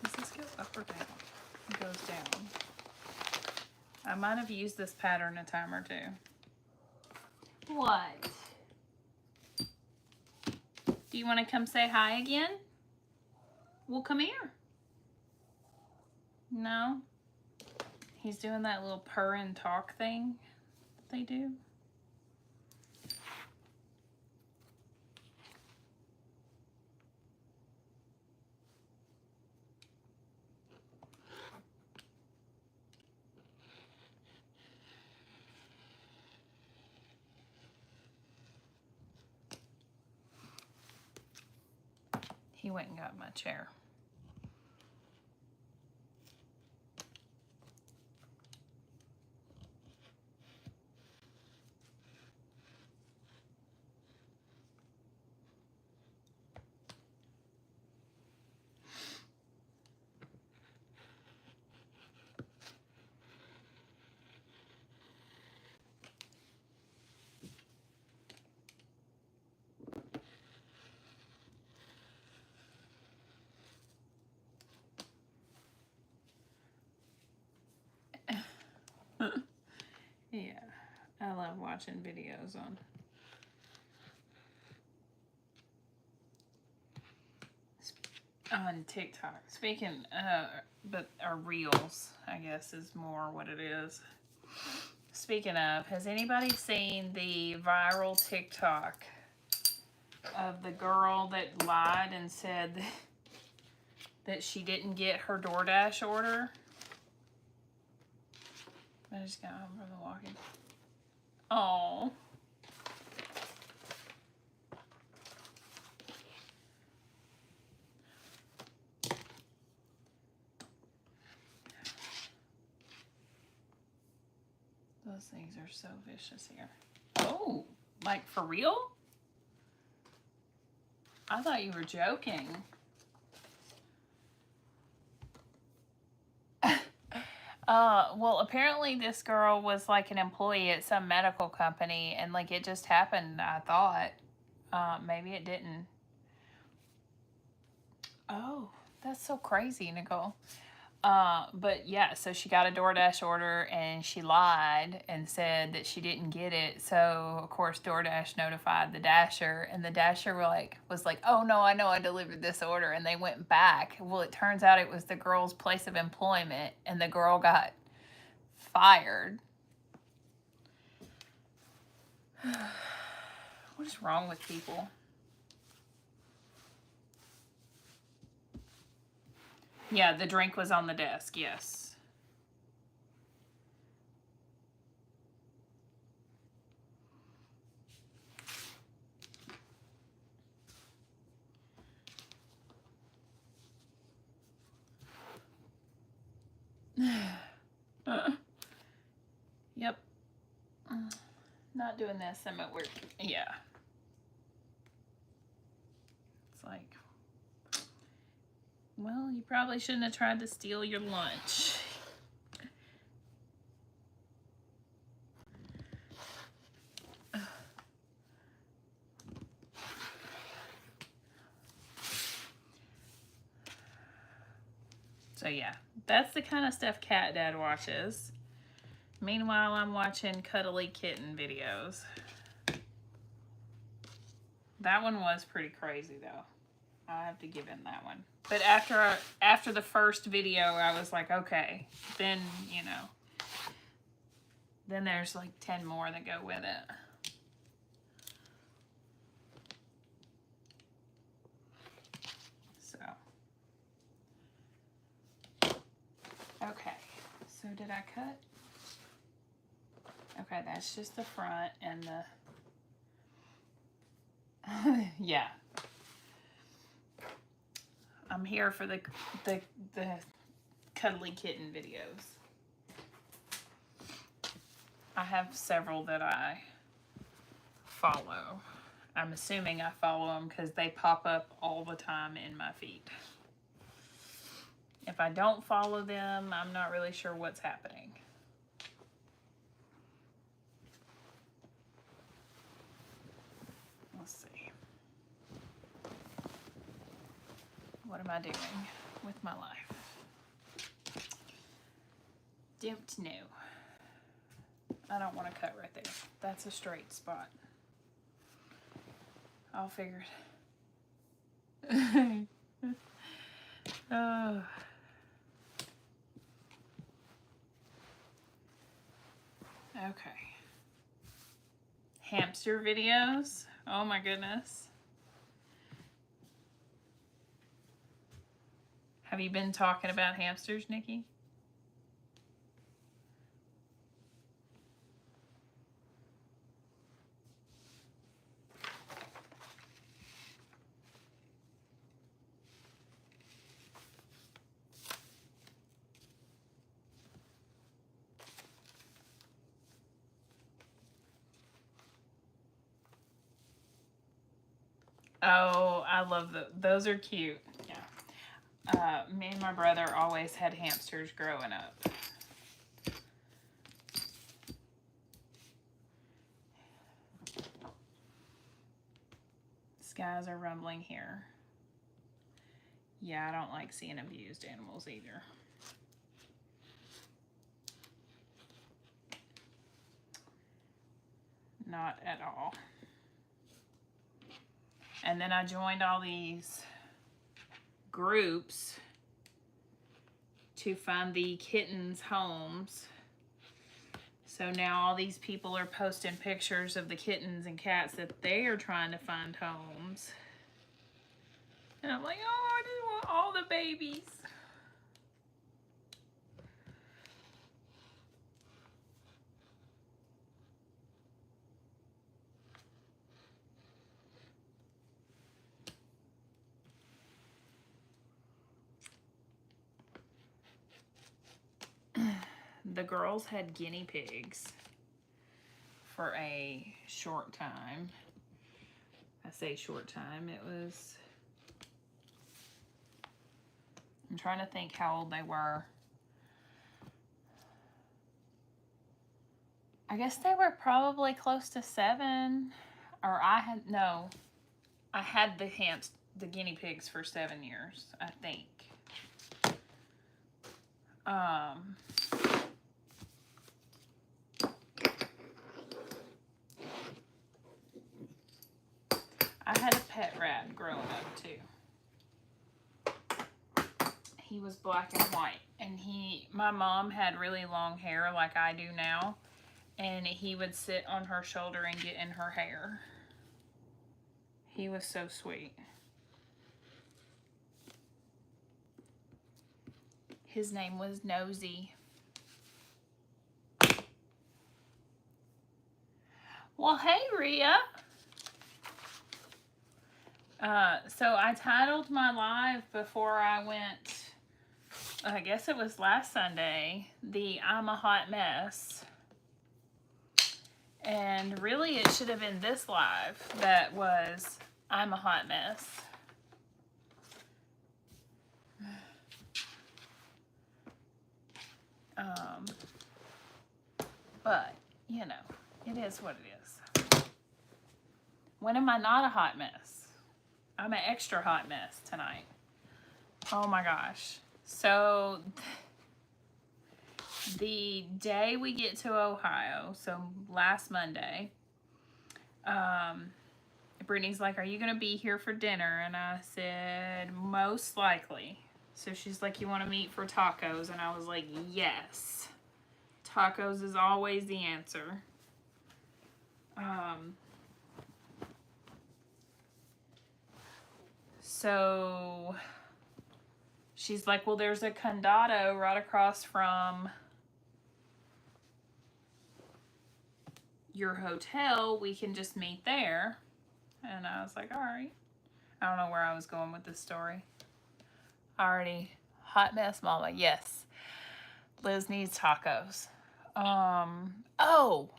Does this go up or down? It goes down. I might have used this pattern a time or two. What? Do you want to come say hi again? Well, come here. No? He's doing that little purr and talk thing that they do. He went and got my chair. Yeah, I love watching videos on TikTok. Speaking, but our reels, I guess, is more what it is. Speaking of, has anybody seen the viral TikTok of the girl that lied and said that she didn't get her DoorDash order? I just got home from the walking. Oh. Those things are so vicious here. Oh, like for real? I thought you were joking. Well, apparently this girl was like an employee at some medical company, and like it just happened, I thought. Maybe it didn't. Oh, that's so crazy, Nicole. But yeah, so she got a DoorDash order and she lied and said that she didn't get it. So of course DoorDash notified the Dasher, and the Dasher was like, oh no, I know I delivered this order, and they went back. Well, it turns out it was the girl's place of employment, and the girl got fired. What is wrong with people? Yeah, the drink was on the desk, yes. Yep. Not doing this, I'm at work. Yeah. It's like, well, you probably shouldn't have tried to steal your lunch. So yeah, that's the kind of stuff Cat Dad watches. Meanwhile, I'm watching Cuddly Kitten videos. That one was pretty crazy, though. I have to give him that one. But after the first video, I was like, okay. Then, you know. Then there's like 10 more that go with it. So. Okay. So did I cut? Okay, that's just the front and the... yeah. I'm here for the Cuddly Kitten videos. I have several that I follow. I'm assuming I follow them because they pop up all the time in my feed. If I don't follow them, I'm not really sure what's happening. Let's see. What am I doing with my life? Don't know. I don't want to cut right there. That's a straight spot. I'll figure it. Oh. Okay. Hamster videos. Oh my goodness. Have you been talking about hamsters, Nikki? Oh, I love those are cute. Yeah. Me and my brother always had hamsters growing up. Skies are rumbling here. Yeah, I don't like seeing abused animals either. Not at all. And then I joined all these groups to find the kittens' homes. So now all these people are posting pictures of the kittens and cats that they are trying to find homes. And I'm like, oh, I just want all the babies. The girls had guinea pigs for a short time. I say short time, it was... I'm trying to think how old they were. I guess they were probably close to 7. Or I had the guinea pigs for 7 years, I think. I had a pet rat growing up too. He was black and white, and my mom had really long hair like I do now, and he would sit on her shoulder and get in her hair. He was so sweet. His name was Nosy. Well, hey, Rhea. So I titled my live before I went, I guess it was last Sunday, the I'm a Hot Mess. And really it should have been this live that was I'm a Hot Mess. But, you know, it is what it is. When am I not a hot mess? I'm an extra hot mess tonight. Oh my gosh. So, the day we get to Ohio, so last Monday, Brittany's like, are you going to be here for dinner? And I said, most likely. So she's like, you want to meet for tacos? And I was like, yes. Tacos is always the answer. So she's like, well, there's a Condado right across from your hotel. We can just meet there. And I was like, all right. I don't know where I was going with this story. Already hot mess mama. Yes. Liz needs tacos. Oh,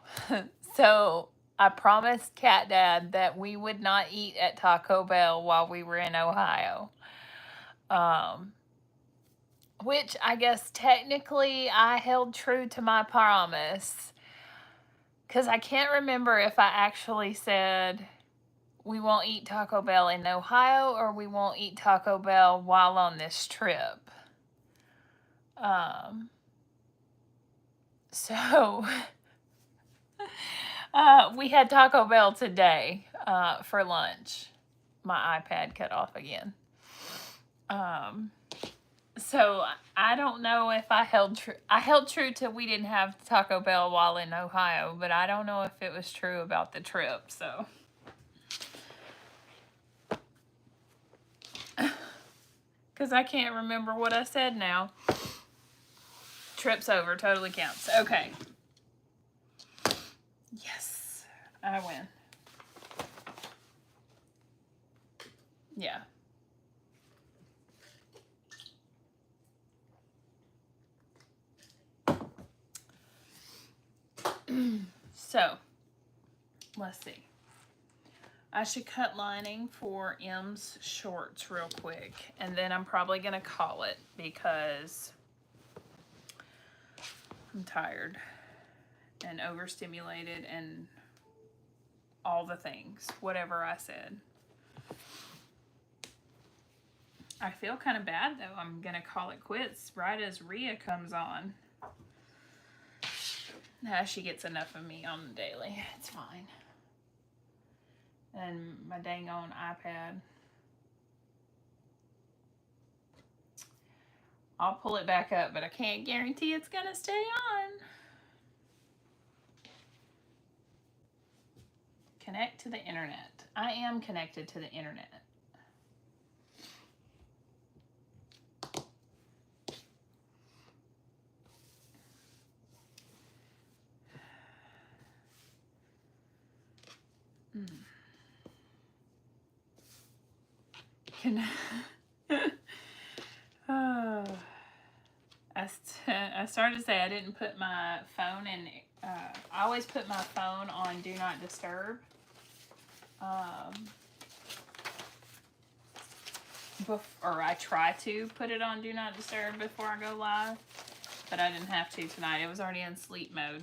so I promised Cat Dad that we would not eat at Taco Bell while we were in Ohio. Which I guess technically I held true to my promise. Because I can't remember if I actually said we won't eat Taco Bell in Ohio or we won't eat Taco Bell while on this trip. So we had Taco Bell today for lunch. My iPad cut off again. So I don't know if I held true. I held true to we didn't have Taco Bell while in Ohio, but I don't know if it was true about the trip. So, because I can't remember what I said now. Trip's over. Totally counts. Okay. Yes, I win. Yeah. So, let's see. I should cut lining for M's shorts real quick. And then I'm probably going to call it because I'm tired and overstimulated and all the things. Whatever I said. I feel kind of bad though. I'm going to call it quits right as Rhea comes on. She gets enough of me on the daily. It's fine. And my dang on iPad. I'll pull it back up, but I can't guarantee it's going to stay on. Connect to the internet. I am connected to the internet. I started to say I didn't put my phone in. I always put my phone on Do Not Disturb. Or I try to put it on Do Not Disturb before I go live. But I didn't have to tonight. It was already in sleep mode.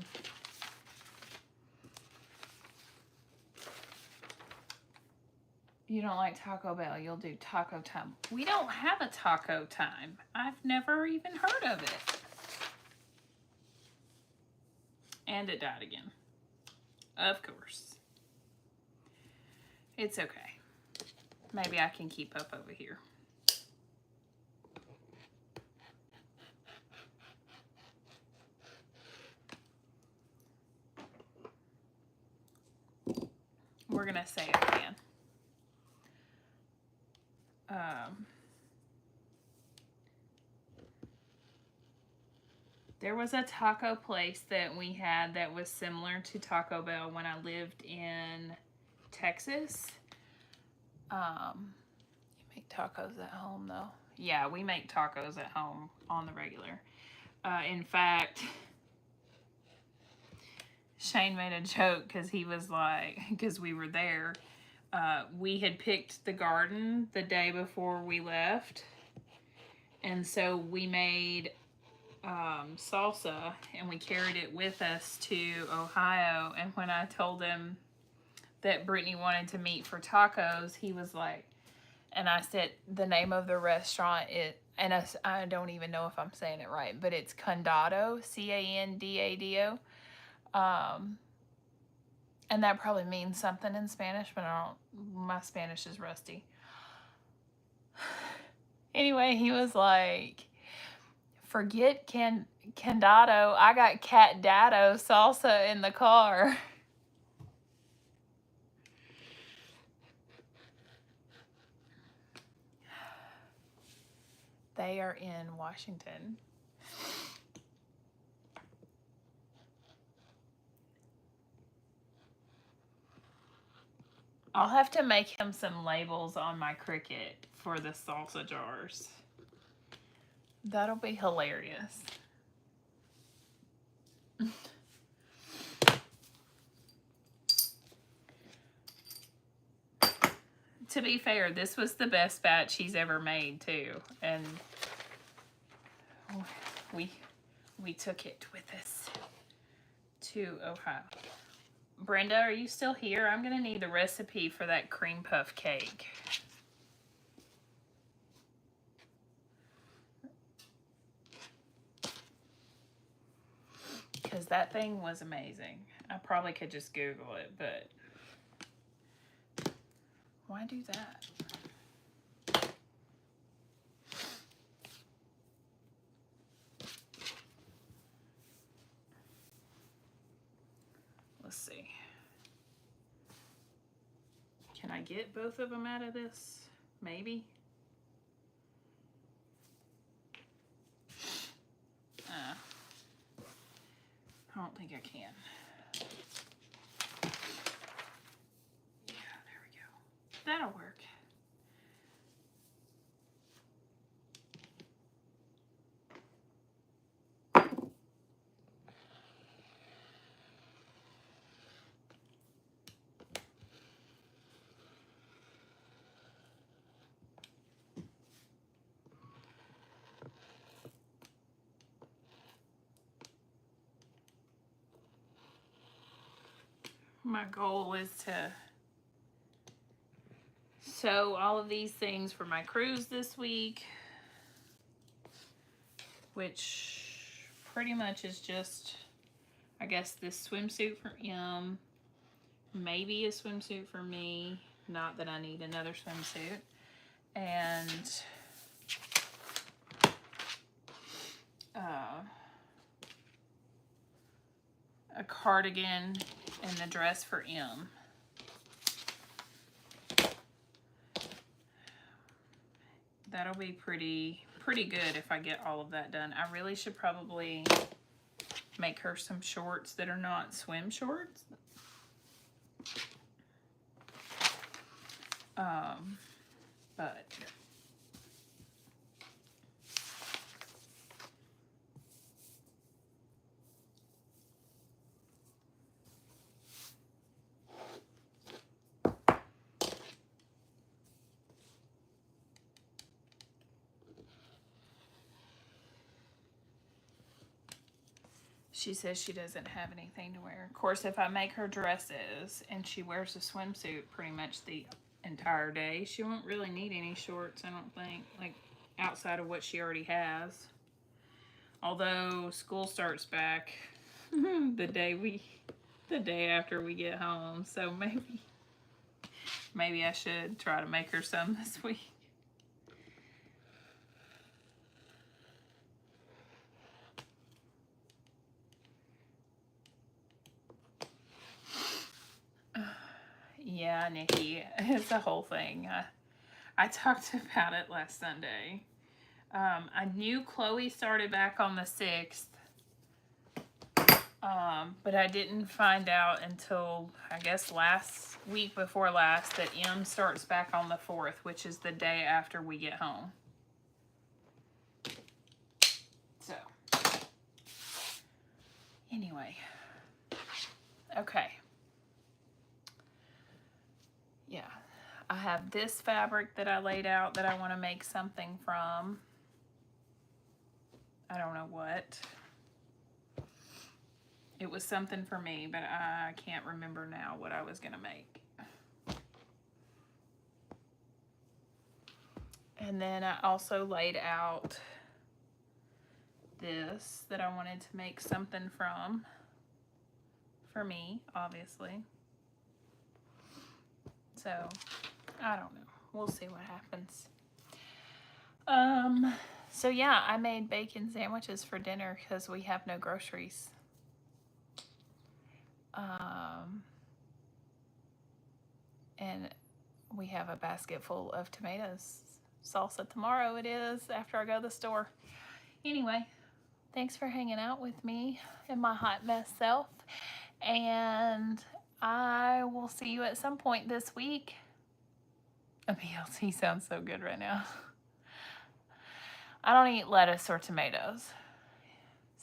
You don't like Taco Bell, you'll do Taco Time. We don't have a Taco Time. I've never even heard of it. And it died again. Of course. It's okay. Maybe I can keep up over here. We're going to say it again. There was a taco place that we had that was similar to Taco Bell when I lived in Texas. You make tacos at home though? Yeah, we make tacos at home on the regular. In fact, Shane made a joke because he was like, because we were there, we had picked the garden the day before we left. And so we made salsa and we carried it with us to Ohio. And when I told him that Brittany wanted to meet for tacos, he was like, and I said, the name of the restaurant is, and I don't even know if I'm saying it right, but it's Candado, C-A-N-D-A-D-O. And that probably means something in Spanish, but my Spanish is rusty. Anyway, he was like, forget Candado, I got Cat Dado salsa in the car. They are in Washington. I'll have to make him some labels on my Cricut for the salsa jars. That'll be hilarious. To be fair, this was the best batch he's ever made too, and we took it with us to Ohio. Brenda, are you still here? I'm gonna need the recipe for that cream puff cake. Because that thing was amazing. I probably could just Google it, but why do that? Let's see. Can I get both of them out of this? Maybe. I don't think I can. Yeah, there we go. That'll work. My goal is to sew all of these things for my cruise this week, which pretty much is just, I guess, this swimsuit for Em, maybe a swimsuit for me, not that I need another swimsuit, and a cardigan and a dress for Em. That'll be pretty good if I get all of that done. I really should probably make her some shorts that are not swim shorts. But she says she doesn't have anything to wear. Of course, if I make her dresses and she wears a swimsuit pretty much the entire day, she won't really need any shorts, I don't think, like outside of what she already has. Although school starts back the day after we get home, so maybe I should try to make her some this week. Yeah, Nikki, it's a whole thing. I talked about it last Sunday. I knew Chloe started back on the 6th, but I didn't find out until, I guess, last week before last that Em starts back on the 4th, which is the day after we get home. So, anyway, okay. Yeah, I have this fabric that I laid out that I want to make something from. I don't know what. It was something for me, but I can't remember now what I was going to make. And then I also laid out this that I wanted to make something from, for me, obviously. So, I don't know. We'll see what happens. So yeah, I made bacon sandwiches for dinner because we have no groceries. And we have a basket full of tomatoes. Salsa tomorrow it is, after I go to the store. Anyway, thanks for hanging out with me in my hot mess self. And I will see you at some point this week. A BLT sounds so good right now. I don't eat lettuce or tomatoes.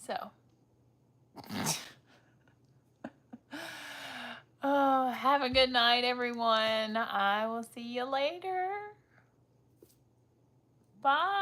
So. Oh, have a good night, everyone. I will see you later. Bye.